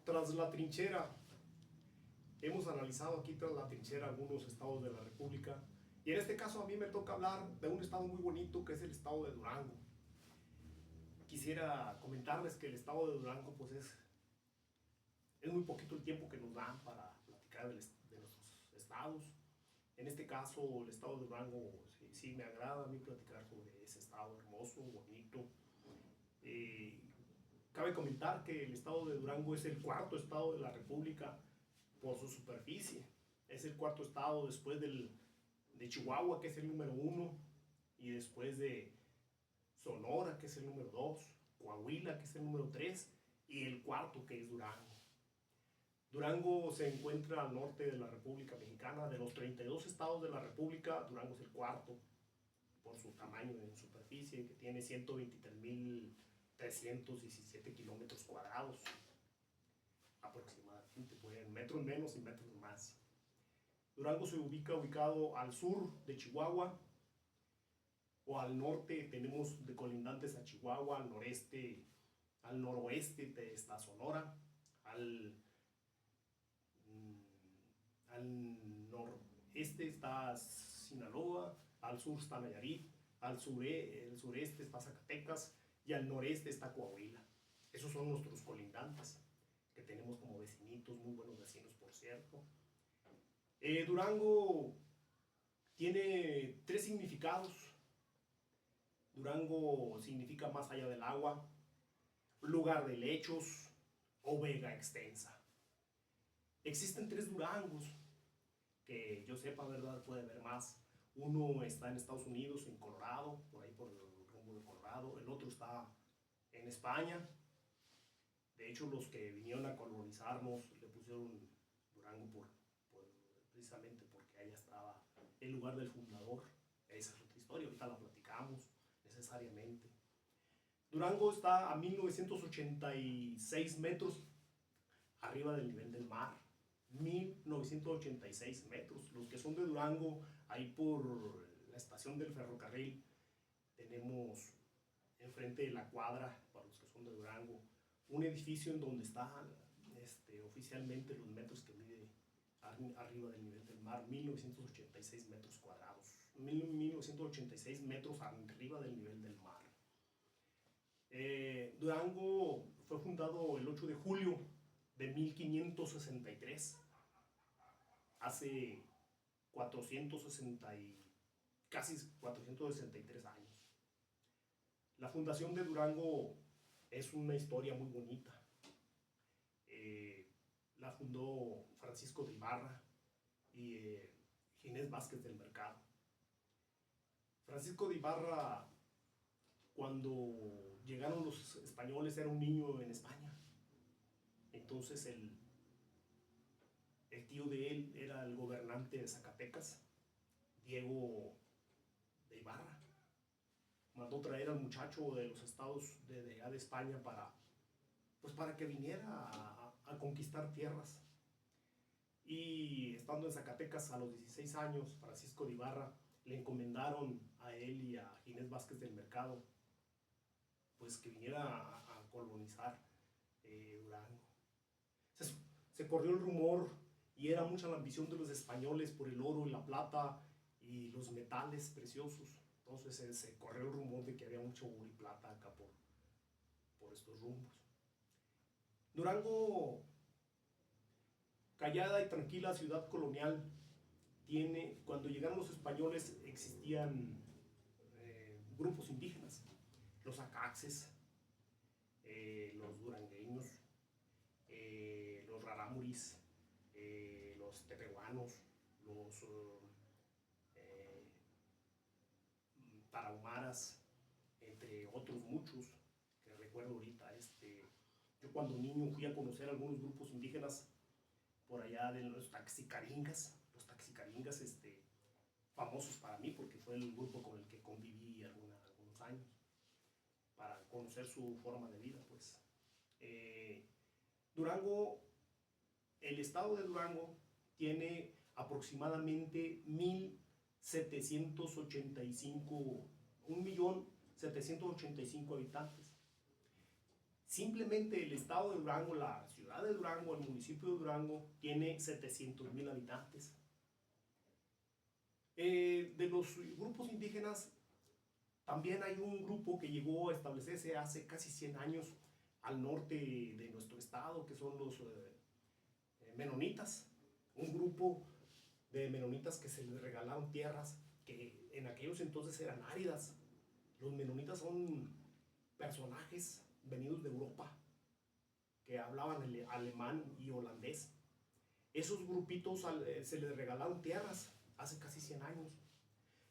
Tras la trinchera, hemos analizado aquí tras la trinchera algunos estados de la República, y en este caso a mí me toca hablar de un estado muy bonito que es el estado de Durango. Quisiera comentarles que el estado de Durango pues es muy poquito el tiempo que nos dan para platicar de nuestros estados. En este caso el estado de Durango sí me agrada a mí platicar sobre ese estado hermoso, bonito. Cabe comentar que el estado de Durango es el cuarto estado de la República por su superficie. Es el cuarto estado después de Chihuahua, que es el número 1, y después de Sonora, que es el número 2, Coahuila, que es el número 3, y el cuarto, que es Durango. Durango se encuentra al norte de la República Mexicana. De los 32 estados de la República, Durango es el cuarto por su tamaño en superficie, que tiene 123.317 kilómetros cuadrados aproximadamente, pues en metros menos y metros más. Durango se ubicado al sur de Chihuahua, o al norte tenemos de colindantes a Chihuahua, al noreste, al noroeste está Sonora, al noreste está Sinaloa, al sur está Nayarit, el sureste está Zacatecas y al noreste está Coahuila. Esos son nuestros colindantes que tenemos como vecinitos, muy buenos vecinos por cierto. Durango tiene 3 significados. Durango significa más allá del agua, lugar de lechos o vega extensa. Existen 3 Durangos, que yo sepa, ¿verdad? Puede haber más. Uno está en Estados Unidos, en Colorado, por ahí por el rumbo de Colorado. El otro está en España. De hecho, los que vinieron a colonizarnos le pusieron Durango precisamente porque allá estaba el lugar del fundador. Esa es otra historia, ahorita la platicamos necesariamente. Durango está a 1986 metros arriba del nivel del mar. 1986 metros. Los que son de Durango, ahí por la estación del ferrocarril, tenemos enfrente de la cuadra, para los que son de Durango, un edificio en donde están oficialmente los metros que mide arriba del nivel del mar, 1986 metros cuadrados, 1986 metros arriba del nivel del mar. Durango fue fundado el 8 de julio de 1563, hace casi 463 años. La fundación de Durango es una historia muy bonita. La fundó Francisco de Ibarra y Ginés Vázquez del Mercado. Francisco de Ibarra, cuando llegaron los españoles, era un niño en España. Entonces el tío de él era el gobernante de Zacatecas, Diego de Ibarra. Mandó traer al muchacho de los estados de España para que viniera a conquistar tierras. Y estando en Zacatecas a los 16 años, Francisco de Ibarra le encomendaron a él y a Ginés Vázquez del Mercado pues que viniera a colonizar Durango. Se corrió el rumor, y era mucha la ambición de los españoles por el oro y la plata y los metales preciosos. Entonces se corrió el rumor de que había mucho oro y plata acá por estos rumbos. Durango, callada y tranquila ciudad colonial, cuando llegaron los españoles existían grupos indígenas, los acaxes, los durangueños, los rarámuris, los tepehuanos, los tarahumaras, entre otros muchos que recuerdo ahorita. Yo cuando niño fui a conocer algunos grupos indígenas por allá de los taxicaringas, famosos para mí porque fue el grupo con el que conviví algunos años, para conocer su forma de vida, pues. Durango, el estado de Durango tiene aproximadamente 1.785 habitantes. Simplemente el estado de Durango, la ciudad de Durango, el municipio de Durango, tiene 700,000 habitantes. De los grupos indígenas, también hay un grupo que llegó a establecerse hace casi 100 años al norte de nuestro estado, que son los menonitas. Un grupo de menonitas que se les regalaron tierras que en aquellos entonces eran áridas. Los menonitas son personajes venidos de Europa que hablaban alemán y holandés. Esos grupitos se les regalaron tierras hace casi 100 años.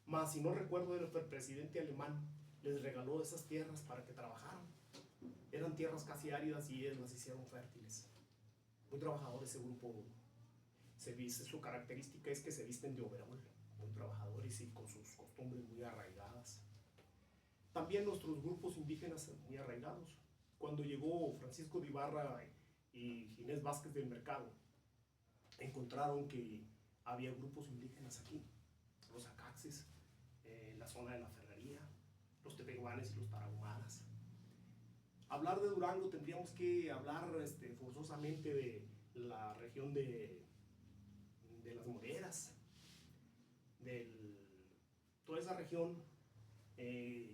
Mas, si no recuerdo, el presidente alemán les regaló esas tierras para que trabajaran. Eran tierras casi áridas y ellos las hicieron fértiles. Muy trabajadores ese grupo. Su característica es que se visten de overol, muy trabajadores y con sus costumbres muy arraigadas. También nuestros grupos indígenas muy arraigados. Cuando llegó Francisco de Ibarra y Ginés Vázquez del Mercado, encontraron que había grupos indígenas aquí, los acaxes, la zona de la Ferrería, los tepehuanes y los tarahumaras. Hablar de Durango tendríamos que hablar forzosamente de la región de las Moreras, toda esa región.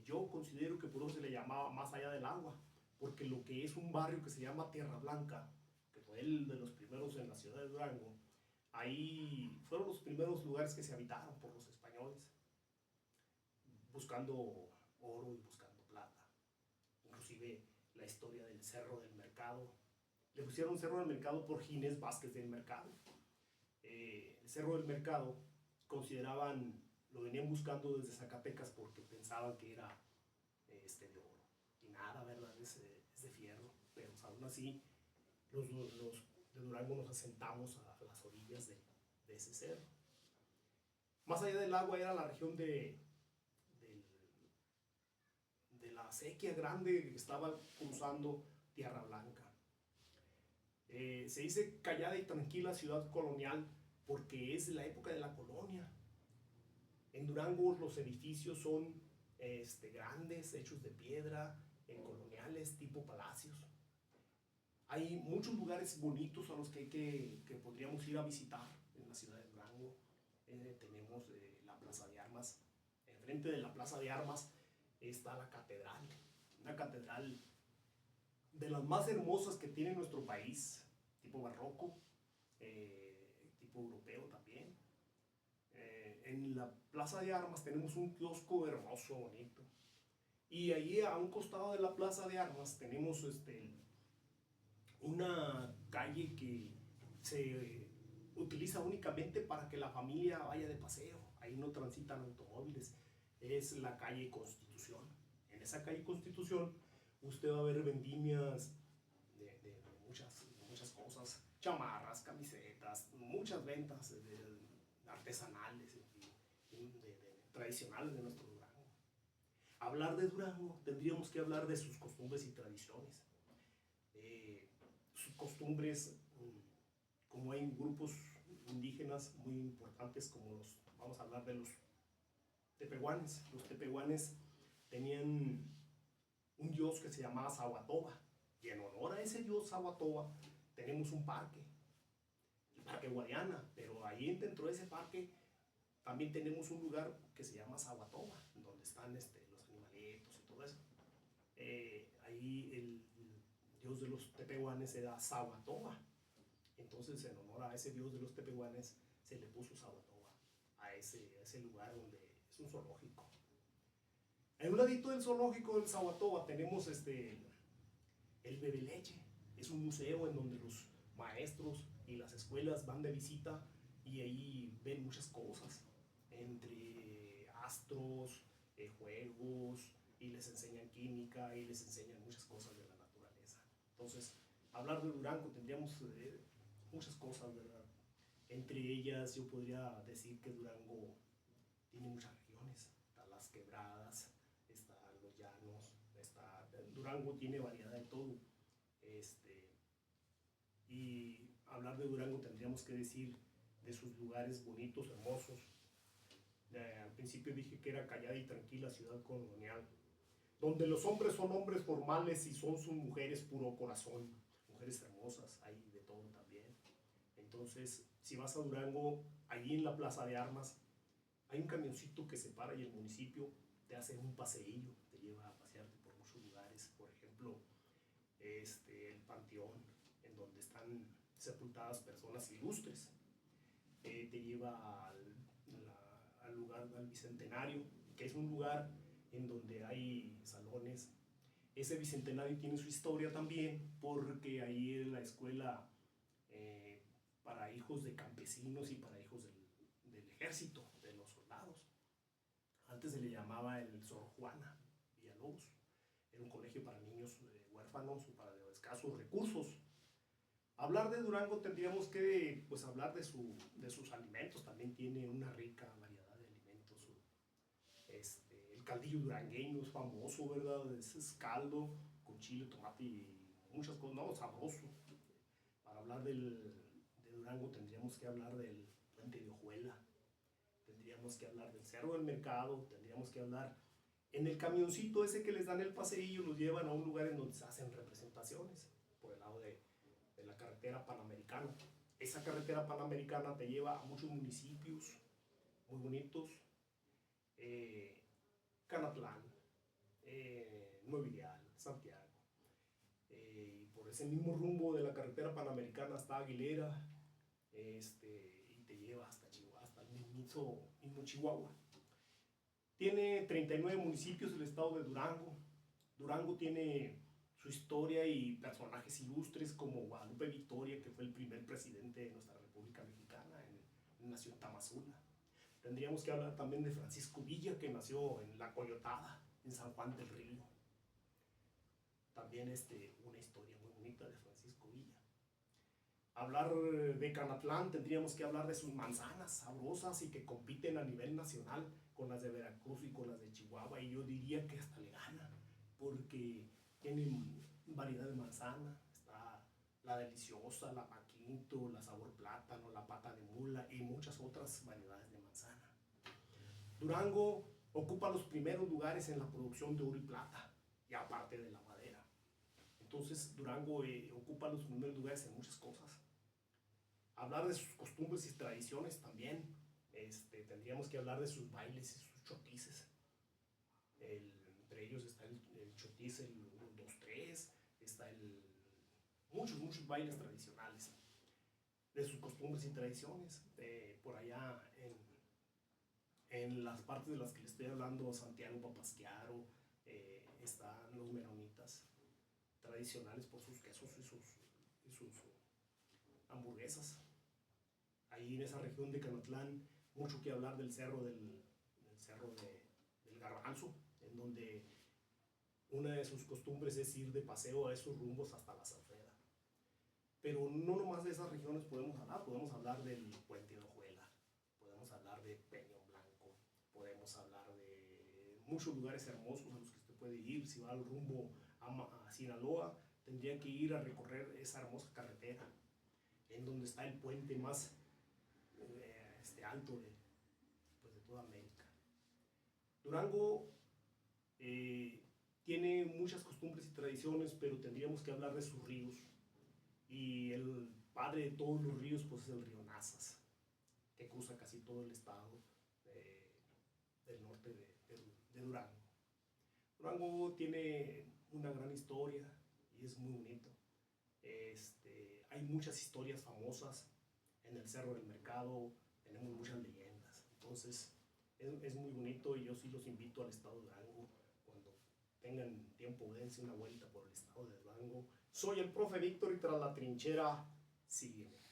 Yo considero que por eso se le llamaba Más Allá del Agua, porque lo que es un barrio que se llama Tierra Blanca, que fue el de los primeros en la ciudad de Durango, ahí fueron los primeros lugares que se habitaron por los españoles, buscando oro y buscando plata. Inclusive la historia del Cerro del Mercado, le pusieron Cerro del Mercado por Ginés Vázquez del Mercado. El Cerro del Mercado lo venían buscando desde Zacatecas porque pensaban que era de oro. Y nada, ¿verdad? Es de fierro. Pero aún así, los de Durango nos asentamos a las orillas de ese cerro. Más Allá del Agua era la región de la acequia grande que estaba cruzando Tierra Blanca. Se dice callada y tranquila ciudad colonial porque es la época de la colonia. En Durango los edificios son grandes, hechos de piedra, coloniales, tipo palacios. Hay muchos lugares bonitos a los que podríamos ir a visitar en la ciudad de Durango. Tenemos la Plaza de Armas. Enfrente de la Plaza de Armas está la catedral, una catedral de las más hermosas que tiene nuestro país, tipo barroco, tipo europeo también. En la Plaza de Armas tenemos un kiosco hermoso, bonito. Y allí a un costado de la Plaza de Armas tenemos una calle que se utiliza únicamente para que la familia vaya de paseo. Ahí no transitan automóviles. Es la calle Constitución. En esa calle Constitución usted va a ver vendimias de muchas cosas, chamarras, camisetas, muchas ventas artesanales, tradicionales de nuestro Durango. Hablar de Durango, tendríamos que hablar de sus costumbres y tradiciones. Sus costumbres, como hay grupos indígenas muy importantes, como vamos a hablar de los tepehuanes. Los tepehuanes tenían un dios que se llamaba Zahuatoba, y en honor a ese dios Zahuatoba tenemos un parque, el Parque Guadiana, pero ahí dentro de ese parque también tenemos un lugar que se llama Zahuatoba, donde están los animalitos y todo eso. Ahí el dios de los tepehuanes era Zahuatoba. Entonces, en honor a ese dios de los tepehuanes, se le puso Zahuatoba a ese lugar donde es un zoológico. En un ladito del zoológico del Zahuatoba tenemos el Bebeleche. Es un museo en donde los maestros y las escuelas van de visita y ahí ven muchas cosas, entre astros, juegos, y les enseñan química y les enseñan muchas cosas de la naturaleza. Entonces, hablar de Durango tendríamos muchas cosas, ¿verdad? Entre ellas yo podría decir que Durango tiene muchas regiones. Están las quebradas, están los llanos, Durango tiene variedad de todo. Y hablar de Durango tendríamos que decir de sus lugares bonitos, hermosos. Al principio dije que era callada y tranquila ciudad colonial. donde los hombres son hombres formales y son sus mujeres puro corazón, mujeres hermosas, hay de todo también. Entonces, si vas a Durango, allí en la Plaza de Armas, hay un camioncito que se para y el municipio te hace un paseillo, te lleva a pasearte por muchos lugares, por ejemplo, el Panteón, en donde están sepultadas personas ilustres, te lleva al lugar, al Bicentenario, que es un lugar en donde hay salones. Ese Bicentenario tiene su historia también, porque ahí es la escuela para hijos de campesinos y para hijos del ejército, de los soldados. Antes se le llamaba el Sor Juana Villalobos. Era un colegio para niños huérfanos o para de escasos recursos. Hablar de Durango tendríamos que pues, hablar de sus alimentos. También tiene una rica variedad de alimentos. El caldillo durangueño es famoso, ¿verdad? Es caldo con chile, tomate y muchas cosas, no, sabroso. Para hablar de Durango tendríamos que hablar del puente de Ojuela, tendríamos que hablar del cerro del mercado, tendríamos que hablar en el camioncito ese que les dan el paseillo, los llevan a un lugar en donde se hacen representaciones por el lado de la carretera panamericana. Esa carretera panamericana te lleva a muchos municipios muy bonitos, Canatlán, Nuevo Ideal, Santiago. Y por ese mismo rumbo de la carretera panamericana hasta Aguilera, y te lleva hasta Chihuahua, hasta el mismo Chihuahua. Tiene 39 municipios el estado de Durango. Durango tiene su historia y personajes ilustres como Guadalupe Victoria, que fue el primer presidente de nuestra República Mexicana, nació en Tamazula. Tendríamos que hablar también de Francisco Villa, que nació en La Coyotada, en San Juan del Río. También una historia muy bonita de Francisco Villa. Hablar de Canatlán, tendríamos que hablar de sus manzanas sabrosas y que compiten a nivel nacional con las de Veracruz y con las de Chihuahua, y yo diría que hasta le ganan, porque tienen variedad de manzana. Está la deliciosa, la paquinto, la sabor plátano, la pata de mula y muchas otras variedades de manzana. Durango ocupa los primeros lugares en la producción de oro y plata, y aparte de la madera. Entonces Durango ocupa los primeros lugares en muchas cosas. Hablar de sus costumbres y tradiciones también. Tendríamos que hablar de sus bailes y sus chotices. Entre ellos está el chotiz, el 1, 2, 3, está muchos bailes tradicionales. De sus costumbres y tradiciones. Por allá en las partes de las que le estoy hablando, Santiago Papasquiaro, están los menonitas, tradicionales por sus quesos y sus hamburguesas. Ahí en esa región de Canatlán, mucho que hablar del cerro del Garbanzo, en donde una de sus costumbres es ir de paseo a esos rumbos hasta la Zaufreda. Pero no nomás de esas regiones podemos hablar del Puente de Ojuela, podemos hablar de Peñón Blanco, podemos hablar de muchos lugares hermosos a los que usted puede ir. Si va al rumbo a Sinaloa, tendría que ir a recorrer esa hermosa carretera, en donde está el puente más alto de toda América. Durango tiene muchas costumbres y tradiciones, pero tendríamos que hablar de sus ríos. Y el padre de todos los ríos pues es el río Nazas, que cruza casi todo el estado del norte de Durango. Durango tiene una gran historia y es muy bonito. Hay muchas historias famosas. En el Cerro del Mercado tenemos muchas leyendas. Entonces es muy bonito, y yo sí los invito al estado de Durango. Cuando tengan tiempo, dense una vuelta por el estado de Durango. Soy el profe Víctor, y tras la trinchera, sígueme.